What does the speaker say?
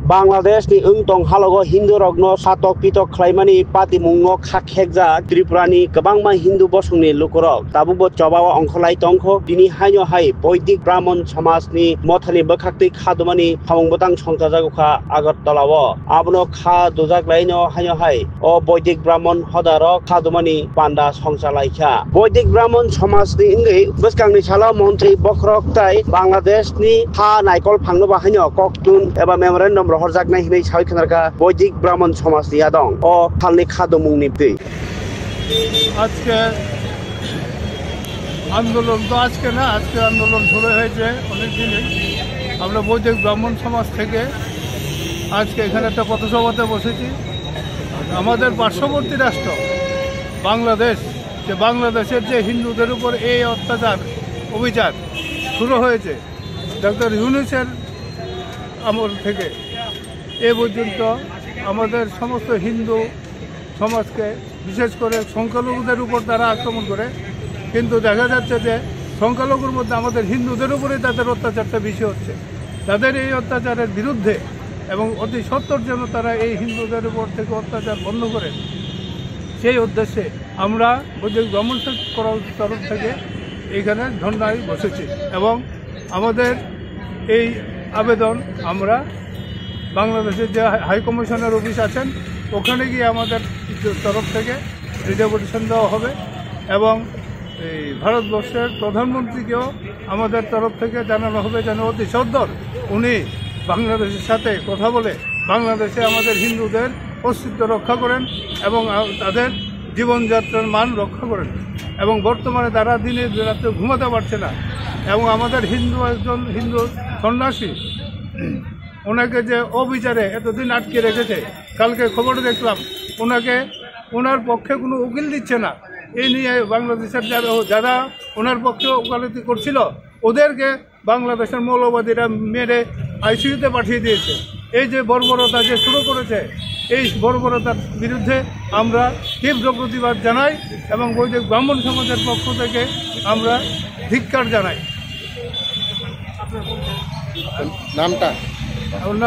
Bangladesh ni tong halogo Hindu rogno satok pitok khlaimani pati mungno khakhekja Tripurani kabangma Hindu bosungni lukurok tabubo chobawa ongkholai tongkho bini haino hai Boidik Brahmon Samaj ni mothani bakhakti khadumani hamongbotang songtajagokha Agartalawo abono kha dojaklaino haino hai o Boidik Brahmon hodaro khadumani panda songchalaikha Boidik Brahmon Samaj ni ingei bwskangni sala mantri bokrok tai Bangladesh ni ha naikol phangno bahaino koktun eba memorandum হরজাকনাই হিनै সাই খানারকা বৈদিক ব্রাহ্মণ সমাজ নিয়া দং ও ফালনি খাদমুংনি दै আজকে আন্দোলন তো আজকে না আজকে আন্দোলন শুরু হয়েছে অনেক দিনই আমরা বৈদিক ব্রাহ্মণ সমাজ থেকে আজকে এখানে একটা পথসভাতে বসেছি আমাদের পার্শ্ববর্তী রাষ্ট্র বাংলাদেশ যে বাংলাদেশের যে হিন্দুদের উপর এই অত্যাচার অবিচার শুরু হয়েছে ডক্টর ইউনূসের আমল থেকে এ পর্যন্ত আমাদের সমস্ত হিন্দু সমাজকে বিশেষ করে সংখ্যালঘুদের উপর তারা আক্রমণ করে কিন্তু দেখা যাচ্ছে যে সংখ্যালঘুর মধ্যে আমাদের হিন্দুদের উপরেই তাদের অত্যাচারটা বেশি হচ্ছে তাদের এই অত্যাচারের বিরুদ্ধে এবং অতি সত্বর যেন তারা এই হিন্দুদের উপর থেকে অত্যাচার বন্ধ করে সেই উদ্দেশ্যে আমরা বৈদিক ব্রাহ্মণ তরফ থেকে এইখানে ধর্নায় বসেছি এবং আমাদের এই আবেদন আমরা বাংলাদেশের যে হাই কমিশনের অফিস আছেন ওখানে গিয়ে আমাদের তরফ থেকে রিপ্রেজেন্টেশন দেওয়া হবে এবং এই ভারতবর্ষের প্রধানমন্ত্রীকেও আমাদের তরফ থেকে জানানো হবে যেন অতি সত্বর উনি বাংলাদেশের সাথে কথা বলে বাংলাদেশে আমাদের হিন্দুদের অস্তিত্ব রক্ষা করেন এবং তাদের জীবনযাত্রার মান রক্ষা করেন এবং বর্তমানে তারা দিনে রাত্রে ঘুমাতে পারছে না এবং আমাদের একজন হিন্দু সন্ন্যাসী ওনাকে যে অবিচারে এতদিন আটকে রেখেছে কালকে খবরে দেখলাম ওনার পক্ষে কোনো উকিল দিচ্ছে না এই নিয়ে বাংলাদেশের যারা ওনার পক্ষে ওকালতি করছিল ওদেরকে বাংলাদেশের মৌলবাদীরা মেরে আইসিইউতে পাঠিয়ে দিয়েছে এই যে বর্বরতা যে শুরু করেছে এই বর্বরতার বিরুদ্ধে আমরা তীব্র প্রতিবাদ জানাই এবং বৈদিক ব্রাহ্মণ সমাজের পক্ষ থেকে আমরা ধিক্কার জানাই নামটা